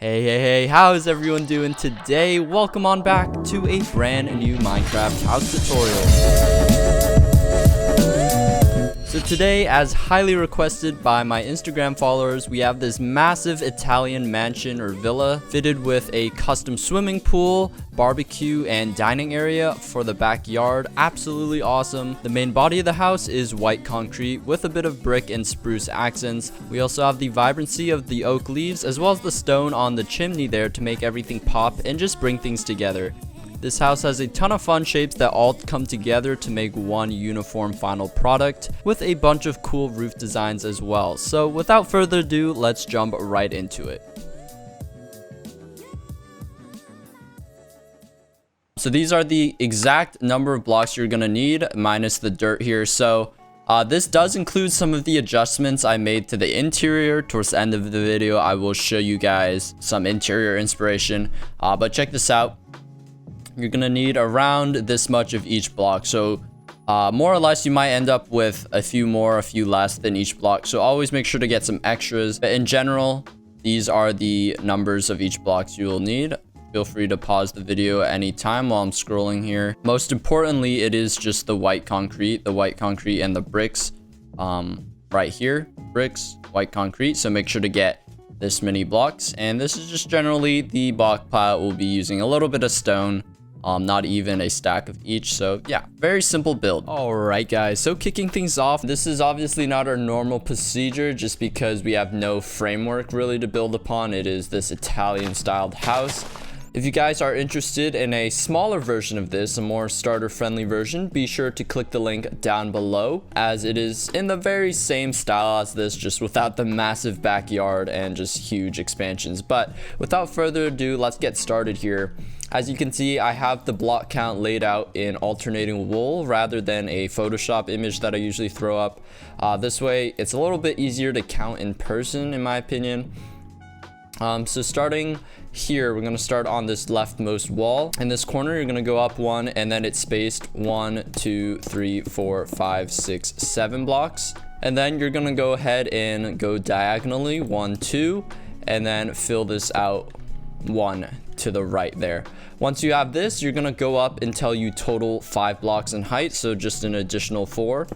Hey, how's everyone doing today? Welcome on back to a brand new Minecraft house tutorial. So today, as highly requested by my Instagram followers, we have this massive Italian mansion or villa fitted with a custom swimming pool, barbecue, and dining area for the backyard. Absolutely awesome. The main body of the house is white concrete with a bit of brick and spruce accents. We also have the vibrancy of the oak leaves as well as the stone on the chimney there to make everything pop and just bring things together. This house has a ton of fun shapes that all come together to make one uniform final product with a bunch of cool roof designs as well. So without further ado, let's jump right into it. So these are the exact number of blocks you're gonna need minus the dirt here. So this does include some of the adjustments I made to the interior. Towards the end of the video, I will show you guys some interior inspiration, but check this out. You're gonna need around this much of each block. So more or less you might end up with a few more, a few less than each block. So always make sure to get some extras. But in general, these are the numbers of each block you will need. Feel free to pause the video at any time while I'm scrolling here. Most importantly, it is just the white concrete and the bricks right here. Bricks, white concrete. So make sure to get this many blocks. And this is just generally the block pile. We'll be using a little bit of stone. Not even a stack of each. So yeah, very simple build. All right, guys, so kicking things off, this is obviously not our normal procedure just because we have no framework really to build upon. It is this Italian styled house. If you guys are interested in a smaller version of this, a more starter friendly version, be sure to click the link down below, as it is in the very same style as this, just without the massive backyard and just huge expansions. But without further ado, let's get started here. As you can see, I have the block count laid out in alternating wool rather than a Photoshop image that I usually throw up. This way, it's a little bit easier to count in person, in my opinion. So starting here, we're going to start on this leftmost wall. In this corner, you're going to go up one, and then it's spaced 1, 2, 3, 4, 5, 6, 7 blocks. And then you're going to go ahead and go diagonally 1, 2, and then fill this out 1 to the right there. Once you have this, you're going to go up until you total 5 blocks in height, so just an additional 4.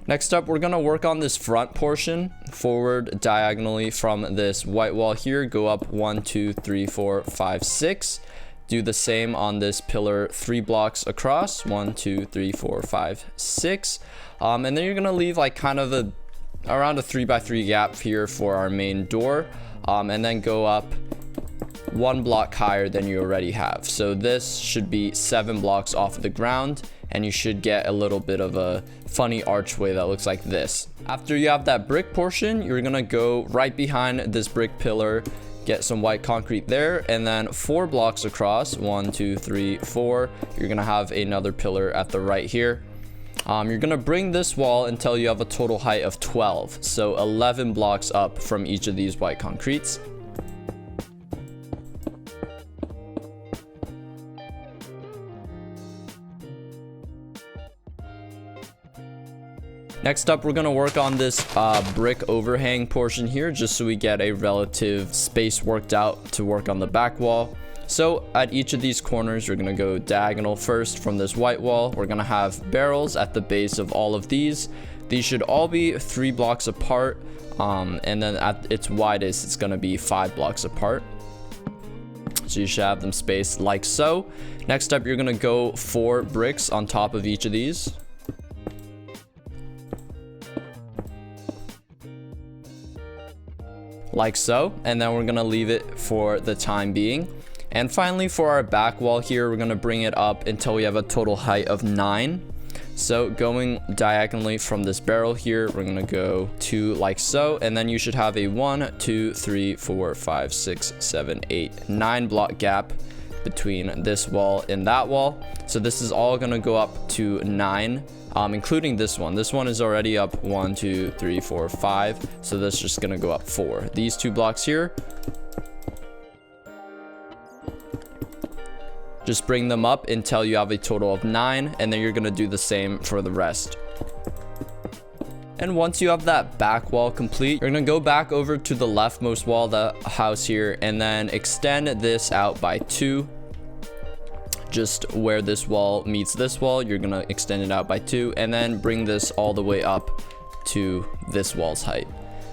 Next up, we're going to work on this front portion forward diagonally from this white wall here. Go up 1, 2, 3, 4, 5, 6. Do the same on this pillar 3 blocks across. 1, 2, 3, 4, 5, 6. And then you're going to leave like kind of around a 3x3 gap here for our main door. And then go up 1 block higher than you already have. So this should be 7 blocks off of the ground, and you should get a little bit of a funny archway that looks like this. After you have that brick portion, you're gonna go right behind this brick pillar, get some white concrete there, and then 4 blocks across, 1, 2, 3, 4, you're gonna have another pillar at the right here. You're gonna bring this wall until you have a total height of 12, so 11 blocks up from each of these white concretes. Next up, we're going to work on this brick overhang portion here, just so we get a relative space worked out to work on the back wall. So at each of these corners, you're going to go diagonal first from this white wall. We're going to have barrels at the base of all of these. These should all be 3 blocks apart, and then at its widest, it's going to be 5 blocks apart. So you should have them spaced like so. Next up, you're going to go 4 bricks on top of each of these. Like so, and then we're gonna leave it for the time being. And finally, for our back wall here, we're gonna bring it up until we have a total height of 9. So going diagonally from this barrel here, we're gonna go 2 like so, and then you should have a 1, 2, 3, 4, 5, 6, 7, 8, 9 block gap between this wall and that wall. So this is all gonna go up to 9. Including this one. This one is already up 1, 2, 3, 4, 5. So that's just gonna go up 4. These 2 blocks here, just bring them up until you have a total of 9, and then you're gonna do the same for the rest. And once you have that back wall complete, you're gonna go back over to the leftmost wall of the house here and then extend this out by 2. Just where this wall meets this wall, you're gonna extend it out by 2 and then bring this all the way up to this wall's height.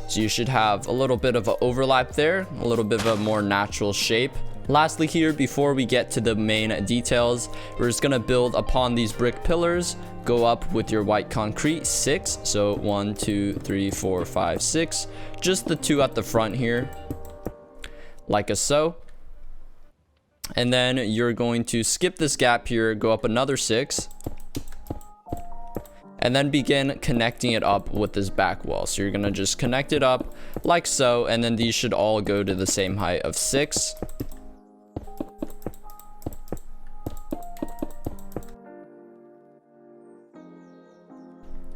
So you should have a little bit of an overlap there, a little bit of a more natural shape. Lastly here, before we get to the main details, we're just gonna build upon these brick pillars. Go up with your white concrete 6. So 1, 2, 3, 4, 5, 6. Just the 2 at the front here, like so. And then you're going to skip this gap here, go up another 6. And then begin connecting it up with this back wall. So you're gonna just connect it up like so, and then these should all go to the same height of 6.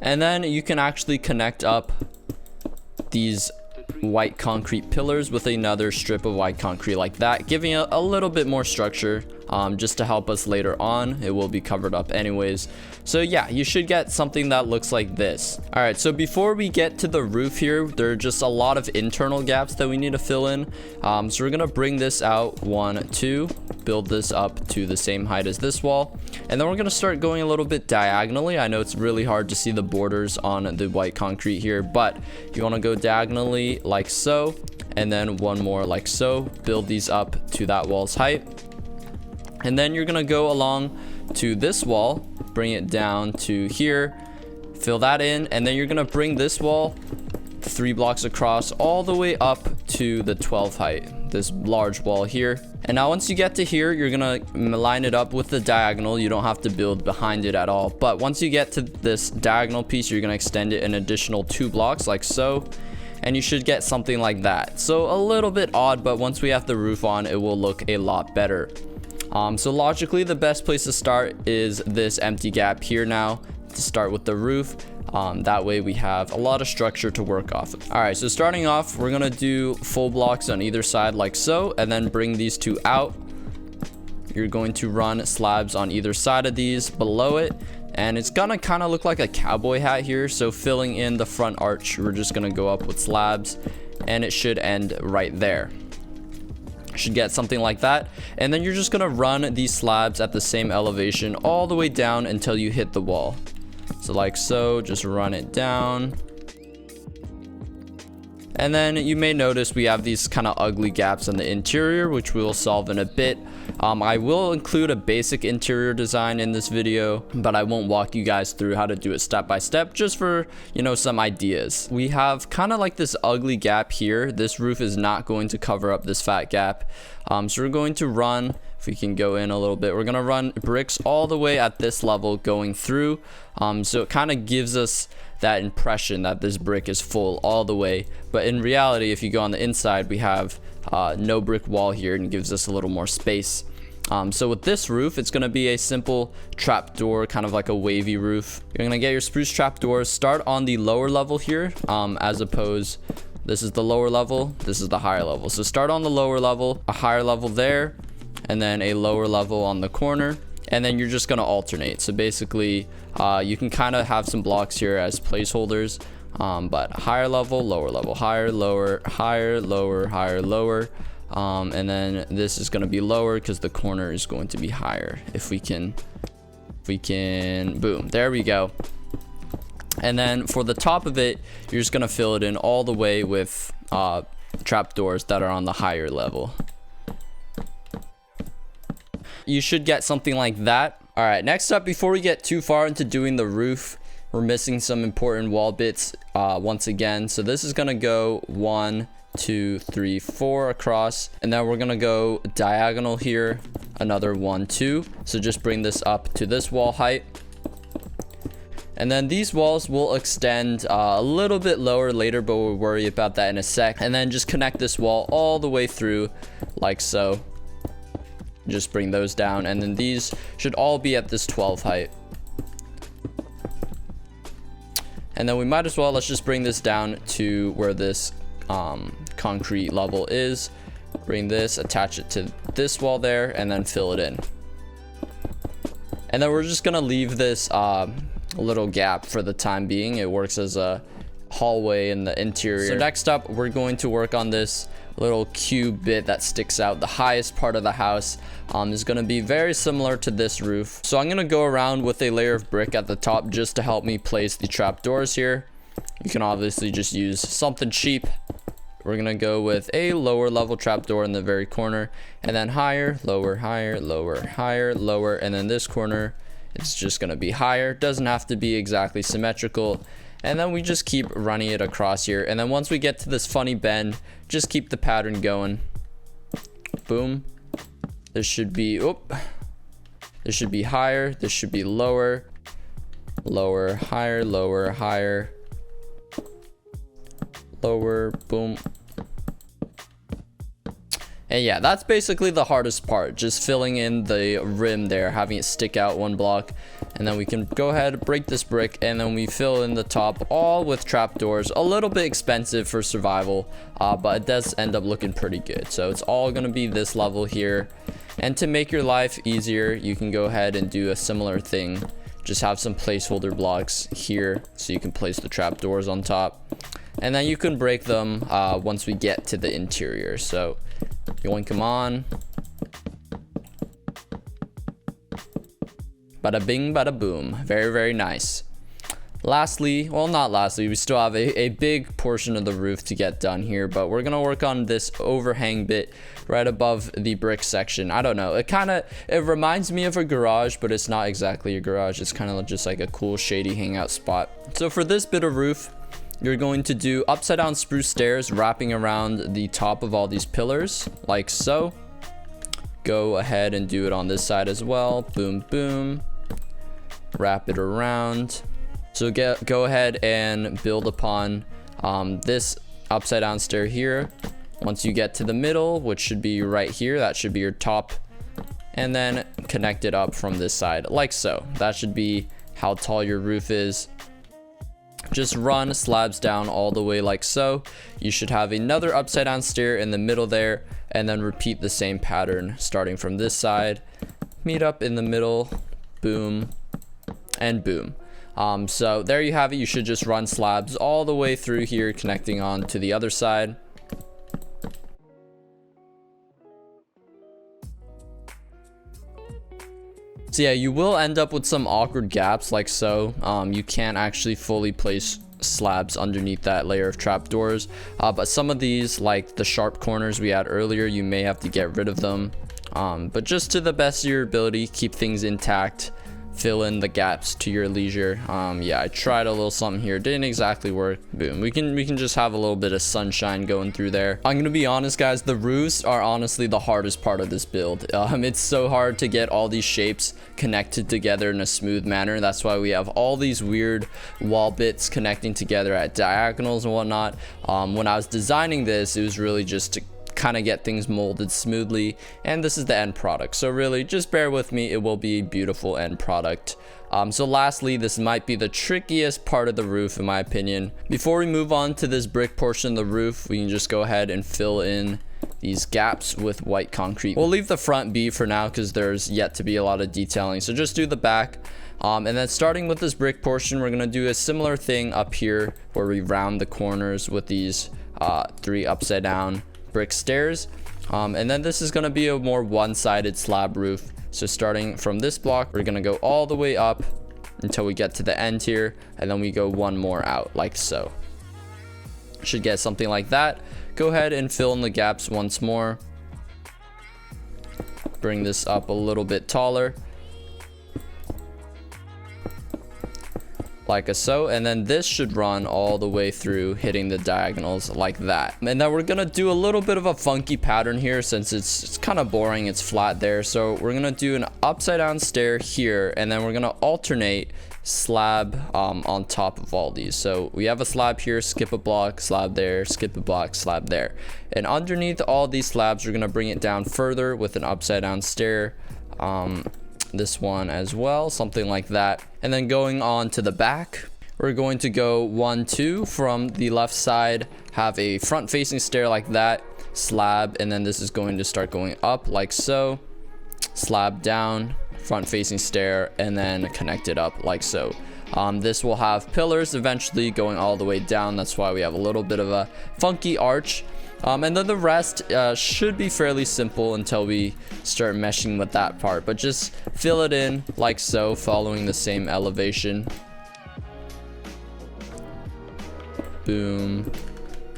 And then you can actually connect up these white concrete pillars with another strip of white concrete like that, giving it a little bit more structure, just to help us later on. It will be covered up anyways. So yeah, you should get something that looks like this. All right, so before we get to the roof here, there are just a lot of internal gaps that we need to fill in. So we're gonna bring this out 1, 2, build this up to the same height as this wall, and then we're gonna start going a little bit diagonally. I know it's really hard to see the borders on the white concrete here, but you want to go diagonally like so, and then one more like so. Build these up to that wall's height, and then you're gonna go along to this wall, bring it down to here, fill that in, and then you're gonna bring this wall 3 blocks across all the way up to the 12 height, this large wall here. And now once you get to here, you're gonna line it up with the diagonal. You don't have to build behind it at all, but once you get to this diagonal piece, you're gonna extend it an additional 2 blocks like so, and you should get something like that. So a little bit odd, but once we have the roof on, it will look a lot better. So logically, the best place to start is this empty gap here now, to start with the roof. That way we have a lot of structure to work off of. All right, so starting off, we're gonna do full blocks on either side like so, and then bring these 2 out. You're going to run slabs on either side of these below it, and it's gonna kind of look like a cowboy hat here. So filling in the front arch, we're just gonna go up with slabs, and it should end right there. Should get something like that, and then you're just gonna run these slabs at the same elevation all the way down until you hit the wall. So like so, just run it down. And then you may notice we have these kind of ugly gaps in the interior, which we will solve in a bit. I will include a basic interior design in this video, but I won't walk you guys through how to do it step by step, just for, you know, some ideas. We have kind of like this ugly gap here. This roof is not going to cover up this fat gap. So we're going to run, if we can go in a little bit, we're gonna run bricks all the way at this level going through. So it kind of gives us that impression that this brick is full all the way, but in reality, if you go on the inside, we have no brick wall here, and gives us a little more space. So with this roof, it's going to be a simple trap door, kind of like a wavy roof. You're going to get your spruce trap doors, start on the lower level here, as opposed, this is the lower level, this is the higher level. So start on the lower level, a higher level there, and then a lower level on the corner, and then you're just going to alternate. So basically, you can kind of have some blocks here as placeholders, but higher level, lower level, higher, lower, higher, lower, higher, lower, and then this is going to be lower because the corner is going to be higher. If we can, boom, there we go. And then for the top of it, you're just going to fill it in all the way with trapdoors that are on the higher level. You should get something like that. All right, next up, before we get too far into doing the roof, we're missing some important wall bits once again. So this is gonna go 1, 2, 3, 4 across, and then we're gonna go diagonal here, another 1, 2. So just bring this up to this wall height. And then these walls will extend a little bit lower later, but we'll worry about that in a sec. And then just connect this wall all the way through like so. Just bring those down, and then these should all be at this 12 height. And then we might as well, let's just bring this down to where this concrete level is. Bring this, attach it to this wall there, and then fill it in. And then we're just gonna leave this little gap for the time being. It works as a hallway in the interior. So next up, we're going to work on this little cube bit that sticks out. The highest part of the house is going to be very similar to this roof. So I'm going to go around with a layer of brick at the top just to help me place the trapdoors here. You can obviously just use something cheap. We're going to go with a lower level trapdoor in the very corner, and then higher, lower, higher, lower, higher, lower, and then this corner, it's just going to be higher. Doesn't have to be exactly symmetrical. And then we just keep running it across here. And then once we get to this funny bend, just keep the pattern going. Boom. This should be, this should be higher. This should be lower. Lower, higher, lower, higher. Lower, boom. And yeah, that's basically the hardest part, just filling in the rim there, having it stick out one block. And then we can go ahead, break this brick, and then we fill in the top all with trapdoors. A little bit expensive for survival, but it does end up looking pretty good. So it's all going to be this level here. And to make your life easier, you can go ahead and do a similar thing. Just have some placeholder blocks here so you can place the trapdoors on top. And then you can break them once we get to the interior. So yoink them on. Bada bing, bada boom. Very, very nice. Lastly, well, not lastly, we still have a big portion of the roof to get done here, but we're going to work on this overhang bit right above the brick section. I don't know. It reminds me of a garage, but it's not exactly a garage. It's kind of just like a cool shady hangout spot. So for this bit of roof, you're going to do upside down spruce stairs wrapping around the top of all these pillars like so. Go ahead and do it on this side as well. Boom, boom. Wrap it around. So go ahead and build upon this upside down stair here. Once you get to the middle, which should be right here, that should be your top, and then connect it up from this side like so. That should be how tall your roof is. Just run slabs down all the way like so. You should have another upside down stair in the middle there, and then repeat the same pattern starting from this side. Meet up in the middle, boom, and boom. So there you have it. You should just run slabs all the way through here, connecting on to the other side. So yeah, you will end up with some awkward gaps like so. You can't actually fully place slabs underneath that layer of trapdoors, but some of these, like the sharp corners we had earlier, you may have to get rid of them. But just to the best of your ability, keep things intact. Fill in the gaps to your leisure. Yeah, I tried a little something here, didn't exactly work. Boom. We can just have a little bit of sunshine going through there. I'm gonna be honest, guys, the roofs are honestly the hardest part of this build. It's so hard to get all these shapes connected together in a smooth manner. That's why we have all these weird wall bits connecting together at diagonals and whatnot. When I was designing this, it was really just to kind of get things molded smoothly, and this is the end product. So really just bear with me, it will be a beautiful end product. So lastly, this might be the trickiest part of the roof in my opinion. Before we move on to this brick portion of the roof, we can just go ahead and fill in these gaps with white concrete. We'll leave the front be for now because there's yet to be a lot of detailing, so just do the back. And then starting with this brick portion, we're going to do a similar thing up here where we round the corners with these 3 upside down brick stairs. And then this is going to be a more one-sided slab roof. So starting from this block, we're going to go all the way up until we get to the end here, and then we go one more out like so. Should get something like that. Go ahead and fill in the gaps once more. Bring this up a little bit taller, like so, and then this should run all the way through, hitting the diagonals like that. And then we're gonna do a little bit of a funky pattern here since it's kind of boring, it's flat there. So we're gonna do an upside down stair here, and then we're gonna alternate slab on top of all these. So we have a slab here, skip a block, slab there, skip a block, slab there, and underneath all these slabs we're gonna bring it down further with an upside down stair. This one as well, something like that. And then going on to the back, we're going to go 1 2 from the left side, have a front facing stair like that, slab, and then this is going to start going up like so, slab down, front facing stair, and then connect it up like so. This will have pillars eventually going all the way down. That's why we have a little bit of a funky arch. And then the rest should be fairly simple until we start meshing with that part. But just fill it in like so, following the same elevation. Boom.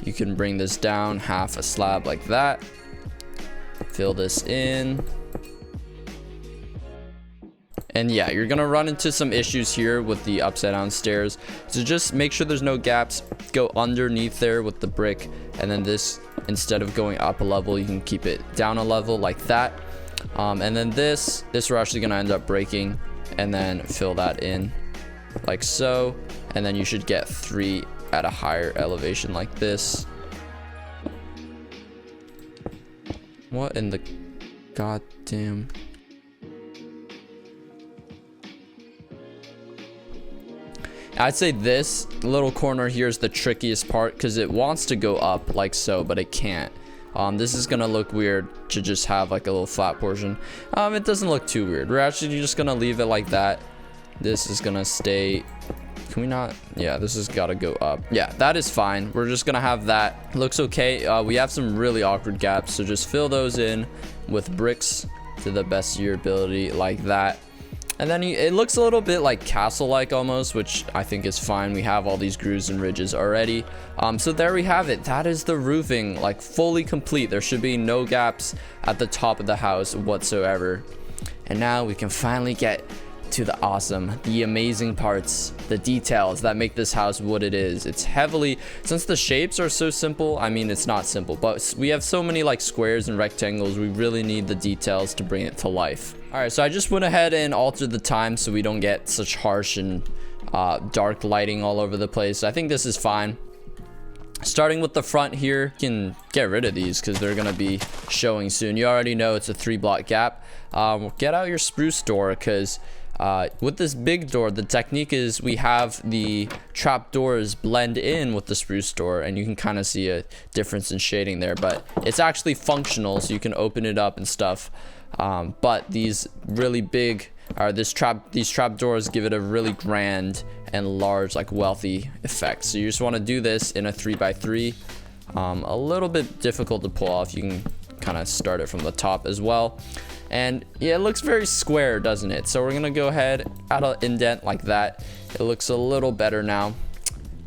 You can bring this down half a slab like that. Fill this in. And yeah, you're gonna run into some issues here with the upside down stairs. So just make sure there's no gaps. Go underneath there with the brick. And then this, instead of going up a level, you can keep it down a level like that. And then this we're actually gonna end up breaking, and then fill that in like so. And then you should get 3 at a higher elevation like this. What in the goddamn... I'd say this little corner here is the trickiest part because it wants to go up like so, but it can't. This is gonna look weird to just have like a little flat portion. It doesn't look too weird. We're actually just gonna leave it like that. This is gonna stay... Can we not? Yeah, this has got to go up. Yeah, that is fine. We're just gonna have that. Looks okay. We have some really awkward gaps, so just fill those in with bricks to the best of your ability like that. And then it looks a little bit like castle-like almost, which I think is fine. We have all these grooves and ridges already. So there we have it. That is the roofing, like fully complete. There should be no gaps at the top of the house whatsoever. And now we can finally get to the awesome, the amazing parts, the details that make this house what it is. It's heavily, since the shapes are so simple, I mean, it's not simple, but we have so many like squares and rectangles, we really need the details to bring it to life. All right, so I just went ahead and altered the time so we don't get such harsh and dark lighting all over the place. I think this is fine. Starting with the front here, you can get rid of these because they're gonna be showing soon. You already know it's a 3-block gap. Get out your spruce door because with this big door, the technique is we have the trap doors blend in with the spruce door, and you can kind of see a difference in shading there, but it's actually functional, so you can open it up and stuff. But these really big, these trap doors give it a really grand and large, like wealthy effect. So you just want to do this in a 3x3. A little bit difficult to pull off. You can kind of start it from the top as well. And yeah, it looks very square, doesn't it? So we're gonna go ahead, add an indent like that. It looks a little better now.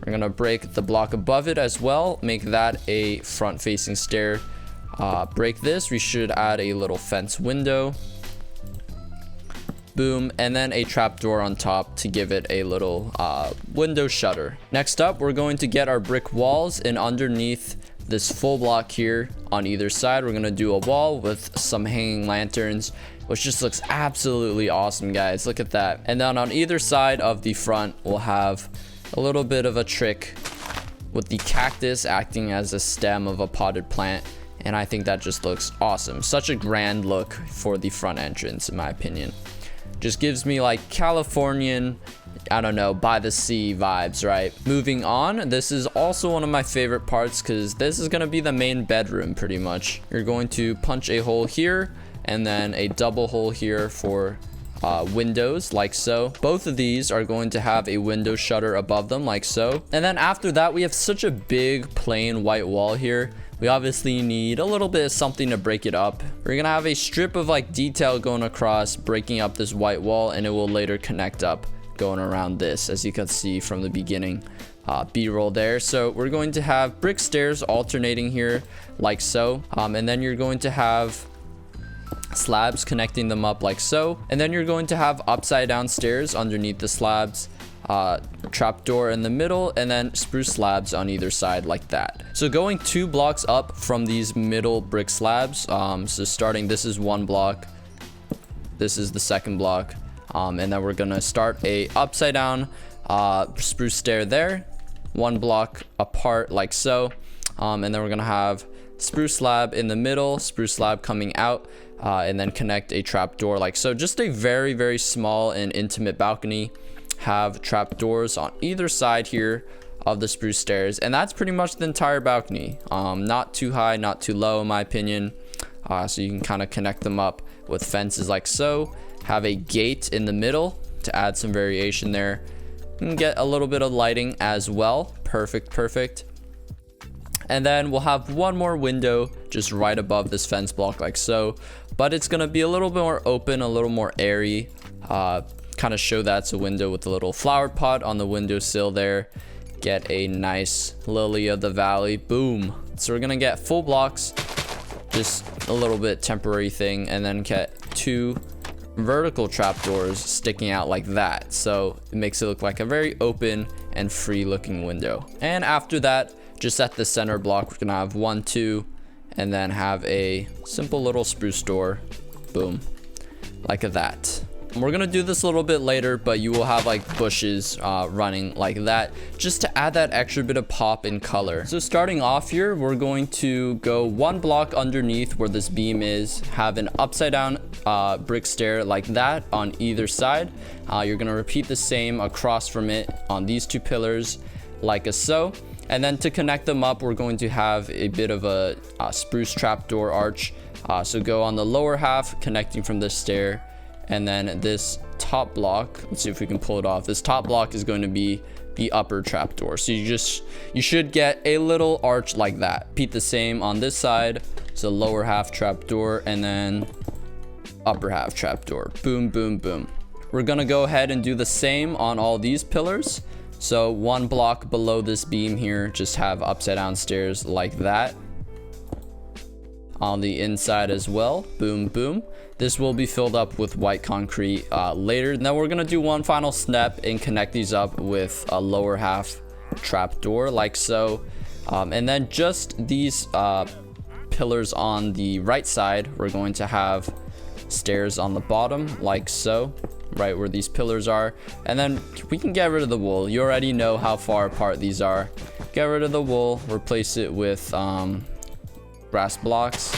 We're gonna break the block above it as well, make that a front facing stair. Break this, we should add a little fence window. Boom, and then a trapdoor on top to give it a little window shutter. Next up, we're going to get our brick walls, and underneath this full block here on either side, we're gonna do a wall with some hanging lanterns, which just looks absolutely awesome, guys. Look at that. And then on either side of the front, we'll have a little bit of a trick with the cactus acting as a stem of a potted plant. And I think that just looks awesome. Such a grand look for the front entrance, in my opinion. Just gives me like Californian, I don't know, by the sea vibes, right? Moving on, this is also one of my favorite parts because this is going to be the main bedroom pretty much. You're going to punch a hole here and then a double hole here for windows like so. Both of these are going to have a window shutter above them like so. And then after that, we have such a big plain white wall here. We obviously need a little bit of something to break it up. We're gonna have a strip of like detail going across, breaking up this white wall, and it will later connect up going around this, as you can see from the beginning B-roll there. So we're going to have brick stairs alternating here like so, and then you're going to have slabs connecting them up like so, and then you're going to have upside down stairs underneath the slabs, trapdoor in the middle, and then spruce slabs on either side like that. So going 2 blocks up from these middle brick slabs, so starting, this is 1 block, this is the 2nd block, and then we're gonna start a upside down spruce stair there, 1 block apart like so, and then we're gonna have spruce slab in the middle, spruce slab coming out, and then connect a trap door like so. Just a very, very small and intimate balcony. Have trap doors on either side here of the spruce stairs, and that's pretty much the entire balcony. Not too high, not too low in my opinion, so you can kind of connect them up with fences like so. Have a gate in the middle to add some variation there. You can get a little bit of lighting as well. Perfect, perfect. And then we'll have one more window just right above this fence block like so, but it's gonna be a little bit more open, a little more airy. Kind of show that's a window with a little flower pot on the windowsill there. Get a nice lily of the valley. Boom. So we're gonna get full blocks, just a little bit temporary thing, and then get 2 vertical trapdoors sticking out like that. So it makes it look like a very open and free looking window. And after that, just at the center block, we're gonna have 1, 2, and then have a simple little spruce door. Boom, like that. We're gonna do this a little bit later, but you will have like bushes running like that, just to add that extra bit of pop and color. So starting off here, we're going to go 1 block underneath where this beam is, have an upside down brick stair like that on either side. You're gonna repeat the same across from it on these 2 pillars like so. And then to connect them up, we're going to have a bit of a spruce trapdoor arch. So go on the lower half, connecting from this stair. And then this top block, let's see if we can pull it off. This top block is going to be the upper trapdoor. So you should get a little arch like that. Repeat the same on this side. So lower half trapdoor and then upper half trapdoor. Boom, boom, boom. We're gonna go ahead and do the same on all these pillars. So 1 block below this beam here, just have upside down stairs like that. On the inside as well. Boom, boom. This will be filled up with white concrete later. Now we're gonna do one final step and connect these up with a lower half trapdoor like so. And then just these pillars on the right side, we're going to have stairs on the bottom like so, right where these pillars are. And then we can get rid of the wool. You already know how far apart these are. Get rid of the wool, replace it with grass blocks.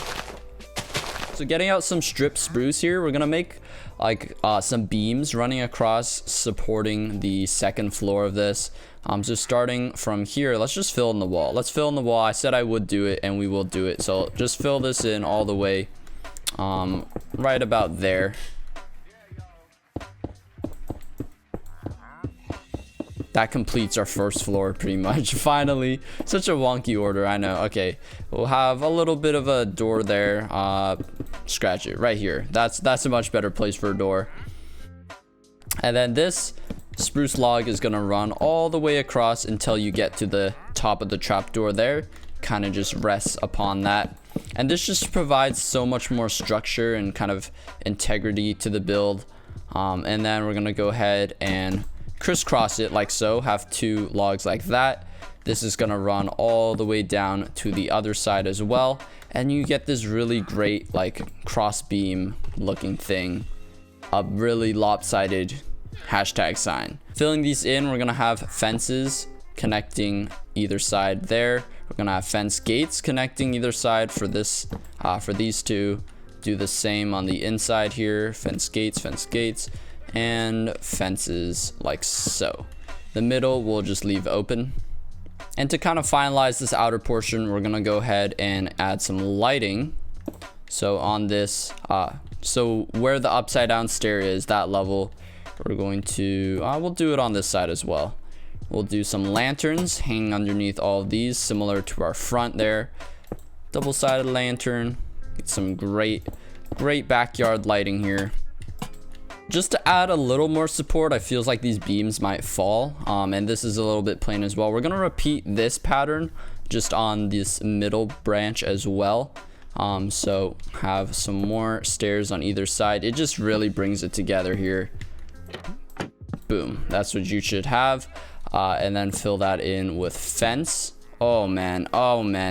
So getting out some stripped spruce here, we're gonna make like some beams running across supporting the second floor of this. So starting from here, let's just fill in the wall. Let's fill in the wall. I said I would do it and we will do it. So just fill this in all the way right about there. That completes our first floor pretty much. Finally, such a wonky order, I know. Okay, we'll have a little bit of a door there. Scratch it right here. That's a much better place for a door. And then this spruce log is gonna run all the way across until you get to the top of the trapdoor there. Kind of just rests upon that. And this just provides so much more structure and kind of integrity to the build. And then we're gonna go ahead and crisscross it like so, have 2 logs like that. This is gonna run all the way down to the other side as well, and you get this really great like cross beam looking thing, a really lopsided hashtag sign. Filling these in, we're gonna have fences connecting either side there. We're gonna have fence gates connecting either side for this for these 2. Do the same on the inside here, fence gates, and fences like so. The middle we'll just leave open. And to kind of finalize this outer portion, we're gonna go ahead and add some lighting. So on this, so where the upside down stair is, that level, we're going to, we'll do it on this side as well. We'll do some lanterns hanging underneath all of these, similar to our front there. Double-sided lantern, get some great backyard lighting here. Just to add a little more support, I feel like these beams might fall, and this is a little bit plain as well. We're gonna repeat this pattern just on this middle branch as well. So have some more stairs on either side. It just really brings it together here. Boom, that's what you should have. And then fill that in with fence. Oh man,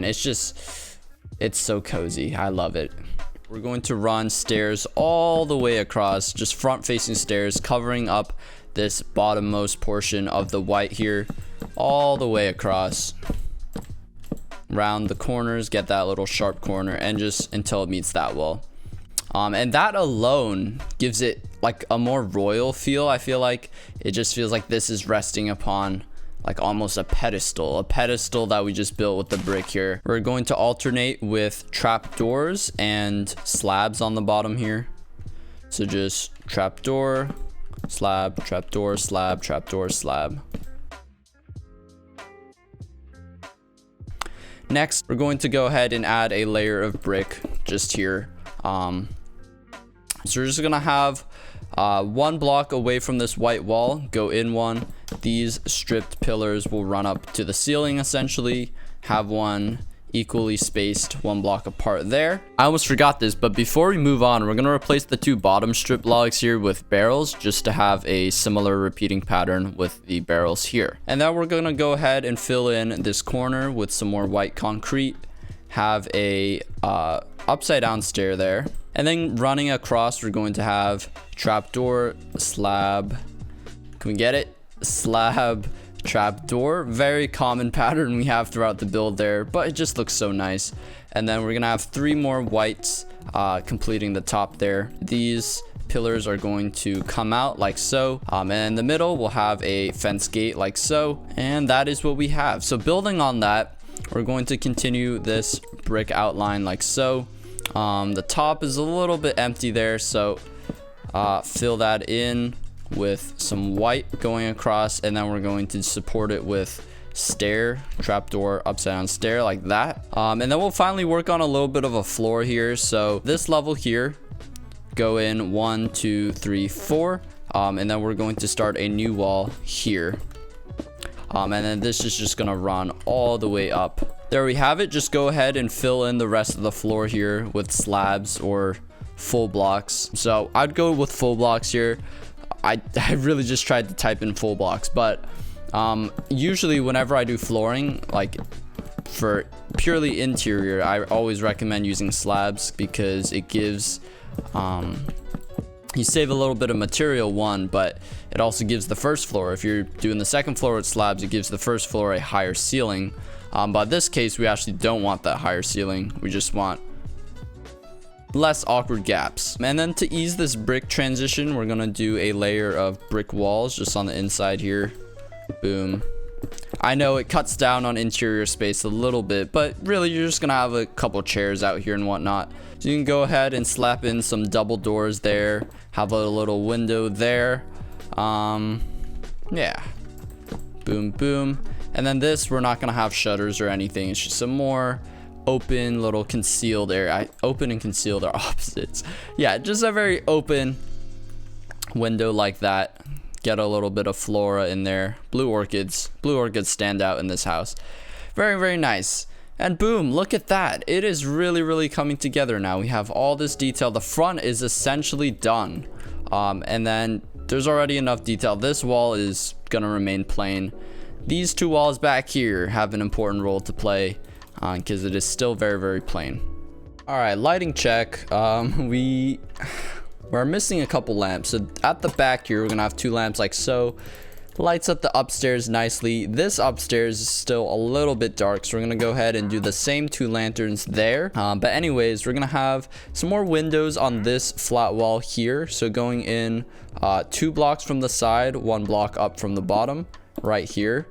it's so cozy. I love it. We're going to run stairs all the way across, just front facing stairs, covering up this bottommost portion of the white here, all the way across, round the corners, get that little sharp corner, and just until it meets that wall. And that alone gives it like a more royal feel. I feel like it just feels like this is resting upon like almost a pedestal that we just built with the brick here. We're going to alternate with trap doors and slabs on the bottom here. So just trap door, slab, trapdoor, slab, trapdoor, slab. Next, we're going to go ahead and add a layer of brick just here. So we're just gonna have 1 block away from this white wall, go in one. These stripped pillars will run up to the ceiling essentially, have one equally spaced 1 block apart there. I almost forgot this, but before we move on, we're gonna replace the 2 bottom strip logs here with barrels just to have a similar repeating pattern with the barrels here. And then we're gonna go ahead and fill in this corner with some more white concrete, have a upside down stair there, and then running across we're going to have trapdoor, slab, can we get it? Slab, trapdoor. Very common pattern we have throughout the build there, but it just looks so nice. And then we're gonna have 3 more whites completing the top there. These pillars are going to come out like so, and in the middle we'll have a fence gate like so, and that is what we have. So building on that, we're going to continue this brick outline like so. The top is a little bit empty there, so fill that in with some white going across, and then we're going to support it with stair, trapdoor, upside down stair like that. And then we'll finally work on a little bit of a floor here. So this level here, go in 1, 2, 3, 4, and then we're going to start a new wall here. And then this is just gonna run all the way up. There we have it. Just go ahead and fill in the rest of the floor here with slabs or full blocks. So I'd go with full blocks here. I really just tried to type in full blocks, but usually whenever I do flooring, like for purely interior, I always recommend using slabs because it gives you save a little bit of material, one, but it also gives the first floor, if you're doing the second floor with slabs, it gives the first floor a higher ceiling. But in this case, we actually don't want that higher ceiling. We just want less awkward gaps. And then to ease this brick transition, we're gonna do a layer of brick walls just on the inside here. Boom. I know it cuts down on interior space a little bit, but really you're just gonna have a couple chairs out here and whatnot. So you can go ahead and slap in some double doors there, have a little window there. Yeah, boom, boom. And then this, we're not gonna have shutters or anything. It's just some more open little concealed area. Open and concealed are opposites. Yeah, just a very open window like that. Get a little bit of flora in there. Blue orchids stand out in this house. Very, very nice. And boom, look at that. It is really, really coming together now. We have all this detail. The front is essentially done. And then there's already enough detail. This wall is gonna remain plain. These 2 walls back here have an important role to play because it is still very, very plain. All right, lighting check. We're missing a couple lamps. So at the back here, we're gonna have 2 lamps like so. Lights up the upstairs nicely. This upstairs is still a little bit dark, so we're gonna go ahead and do the same 2 lanterns there. But anyways, we're gonna have some more windows on this flat wall here. So going in 2 blocks from the side, 1 block up from the bottom, right here.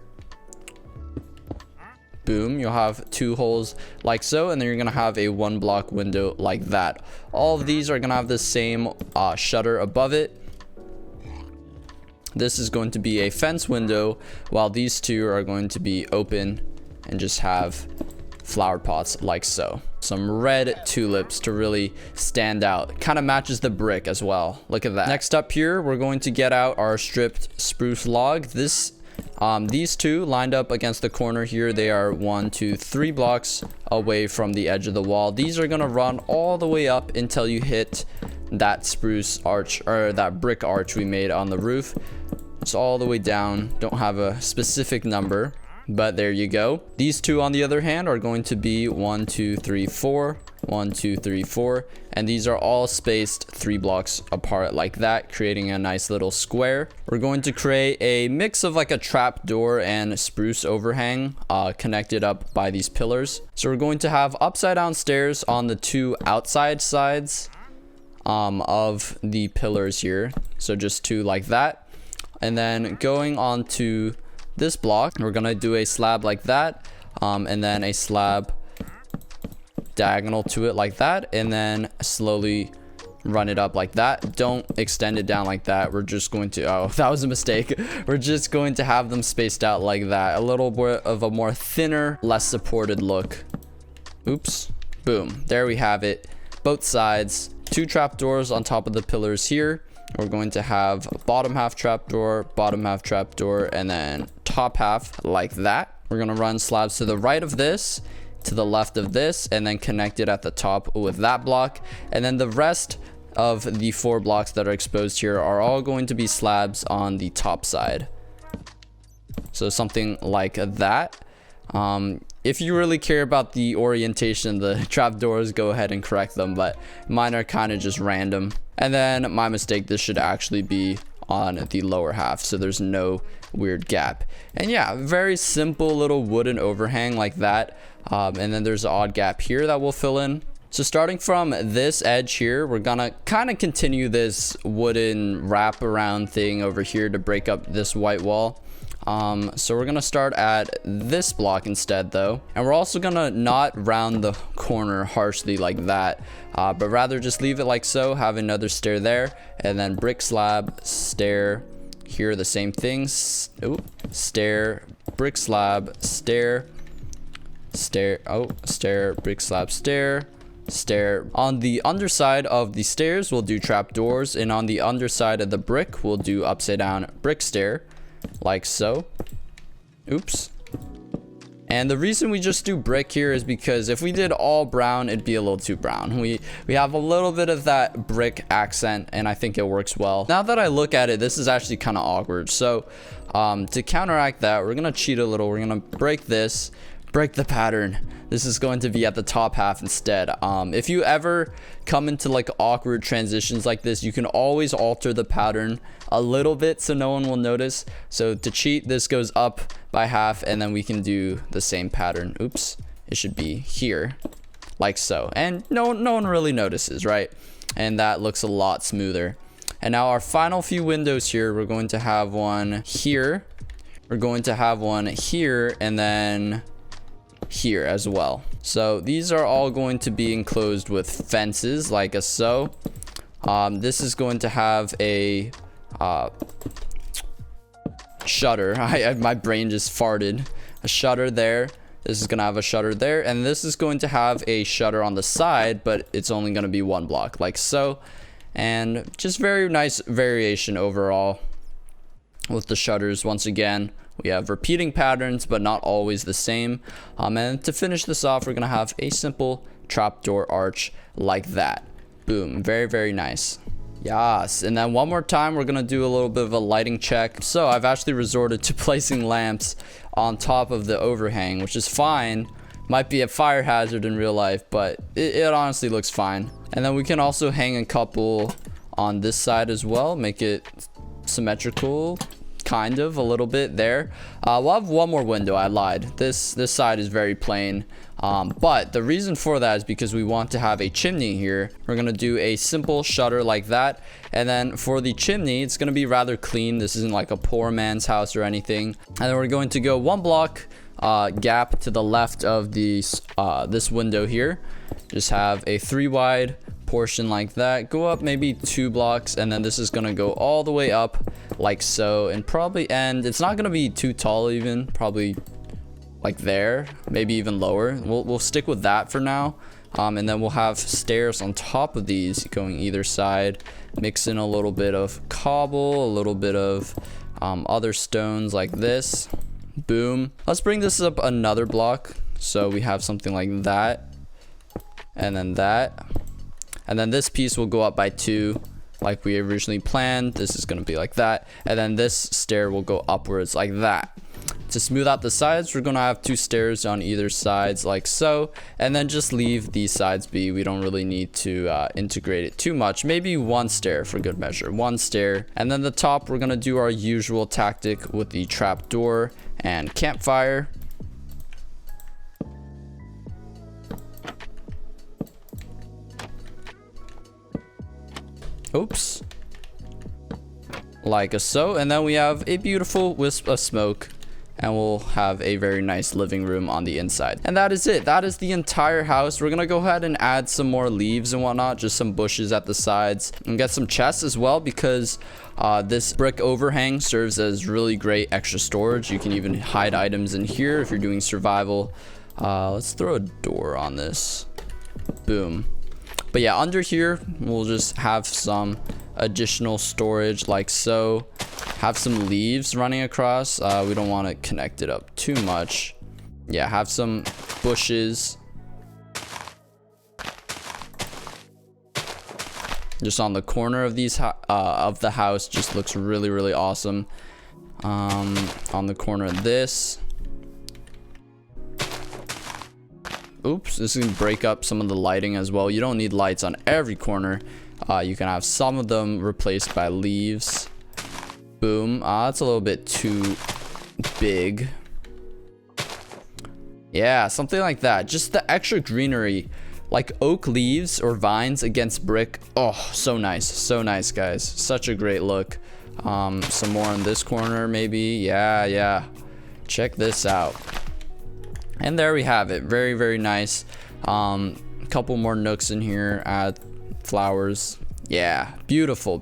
Boom, you'll have 2 holes like so, and then you're gonna have a 1 block window like that. All of these are gonna have the same shutter above it. This is going to be a fence window, while these 2 are going to be open and just have flower pots like so. Some red tulips to really stand out. Kind of matches the brick as well. Look at that. Next up here, we're going to get out our stripped spruce log. These 2 lined up against the corner here, they are 1, 2, 3 blocks away from the edge of the wall. These are gonna run all the way up until you hit that spruce arch, or that brick arch we made on the roof. It's all the way down. Don't have a specific number, but there you go. These 2 on the other hand are going to be 1, 2, 3, 4, 1, 2, 3, 4, and these are all spaced 3 blocks apart like that, creating a nice little square. We're going to create a mix of like a trap door and spruce overhang connected up by these pillars. So we're going to have upside down stairs on the 2 outside sides of the pillars here, so just 2 like that. And then going on to this block, we're gonna do a slab like that, and then a slab diagonal to it like that, and then slowly run it up like that. Don't extend it down like that. We're just going to, oh, that was a mistake. We're just going to have them spaced out like that. A little bit of a more thinner, less supported look. Oops. Boom. There we have it. Both sides. 2 trapdoors on top of the pillars here. We're going to have bottom half trapdoor, bottom half trapdoor, and then top half like that. We're going to run slabs to the right of this, to the left of this, and then connect it at the top with that block. And then the rest of the 4 blocks that are exposed here are all going to be slabs on the top side. So something like that. If you really care about the orientation, the trapdoors, go ahead and correct them, but mine are kind of just random. And then my mistake, this should actually be on the lower half, so there's no weird gap. And yeah, very simple little wooden overhang like that. And then there's an odd gap here that we'll fill in. So starting from this edge here, we're gonna kind of continue this wooden wrap around thing over here to break up this white wall. So we're gonna start at this block instead though, and we're also gonna not round the corner harshly like that, but rather just leave it like so, have another stair there, and then brick slab, stair, here the same things. Stair, brick slab, stair, stair, stair, brick slab, stair, stair. On the underside of the stairs we'll do trap doors, and on the underside of the brick we'll do upside down brick stair like so. Oops. And the reason we just do brick here is because if we did all brown, it'd be a little too brown. We have a little bit of that brick accent, and I think it works well. Now that I look at it, this is actually kind of awkward. So to counteract that, we're gonna cheat a little. We're gonna break this, break the pattern. This is going to be at the top half instead. If you ever come into like awkward transitions like this, you can always alter the pattern a little bit so no one will notice. So to cheat, this goes up by half, and then we can do the same pattern. Oops, it should be here like so, and no one really notices, right? And that looks a lot smoother. And now our final few windows here, we're going to have one here, we're going to have one here, and then here as well. So these are all going to be enclosed with fences like so. This is going to have a shutter. My brain just farted. A shutter there. This is gonna have a shutter there, and this is going to have a shutter on the side, but it's only gonna be 1 block like so. And just very nice variation overall with the shutters. Once again, we have repeating patterns, but not always the same. And to finish this off, we're gonna have a simple trapdoor arch like that. Boom, very, very nice. Yes, and then one more time, we're gonna do a little bit of a lighting check. So I've actually resorted to placing lamps on top of the overhang, which is fine. Might be a fire hazard in real life, but it honestly looks fine. And then we can also hang a couple on this side as well, make it symmetrical. Kind of a little bit there. We'll have one more window. I lied. This side is very plain, but the reason for that is because we want to have a chimney here. We're gonna do a simple shutter like that, and then for the chimney, it's gonna be rather clean. This isn't like a poor man's house or anything. And then we're going to go 1 block gap to the left of this window here. Just have a 3 wide portion like that, go up maybe 2 blocks, and then this is gonna go all the way up like so, and probably end, it's not gonna be too tall, even probably like there, maybe even lower. We'll stick with that for now. And then we'll have stairs on top of these going either side, mix in a little bit of cobble, a little bit of other stones like this. Boom. Let's bring this up another block, so we have something like that, and then that. And then this piece will go up by 2 like we originally planned. This is going to be like that. And then this stair will go upwards like that. To smooth out the sides, we're going to have 2 stairs on either sides like so. And then just leave these sides be. We don't really need to integrate it too much. Maybe 1 stair for good measure. 1 stair. And then the top, we're going to do our usual tactic with the trap door and campfire. Oops, like so. And then we have a beautiful wisp of smoke and we'll have a very nice living room on the inside. And that is it. That is the entire house. We're gonna go ahead and add some more leaves and whatnot, just some bushes at the sides, and get some chests as well, because this brick overhang serves as really great extra storage. You can even hide items in here if you're doing survival. Let's throw a door on this. Boom. But yeah, under here we'll just have some additional storage like so. Have some leaves running across. We don't want to connect it up too much. Yeah, have some bushes just on the corner of these of the house. Just looks really awesome. On the corner of this. Oops, this is gonna break up some of the lighting as well. You don't need lights on every corner. You can have some of them replaced by leaves. Boom. That's a little bit too big. Yeah, something like that. Just the extra greenery, like oak leaves or vines against brick. Oh, so nice, guys. Such a great look. Some more in this corner maybe. Yeah, check this out. And there we have it. Very nice. A couple more nooks in here. Add flowers. Yeah, beautiful.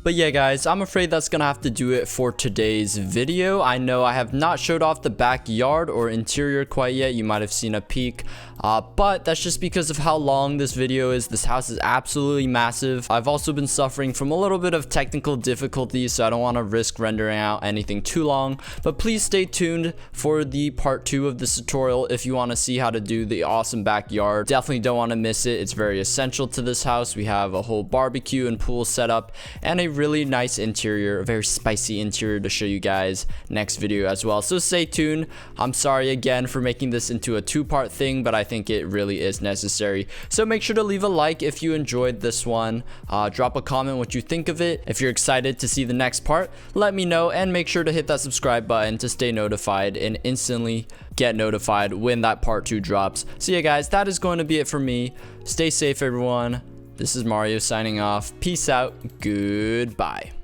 But yeah, guys, I'm afraid that's gonna have to do it for today's video. I know I have not showed off the backyard or interior quite yet. You might have seen a peek, but that's just because of how long this video is. This house is absolutely massive. I've also been suffering from a little bit of technical difficulties, so I don't want to risk rendering out anything too long. But please stay tuned for the part 2 of this tutorial if you want to see how to do the awesome backyard. Definitely don't want to miss it. It's very essential to this house. We have a whole barbecue and pool set up, and a really nice interior, a very spicy interior to show you guys next video as well. So stay tuned. I'm sorry again for making this into a 2-part thing, but I think it really is necessary. So make sure to leave a like if you enjoyed this one. Drop a comment what you think of it. If you're excited to see the next part, let me know, and make sure to hit that subscribe button to stay notified and instantly get notified when that part 2 drops. So yeah, guys, that is going to be it for me. Stay safe, everyone. This is Mario signing off. Peace out. Goodbye.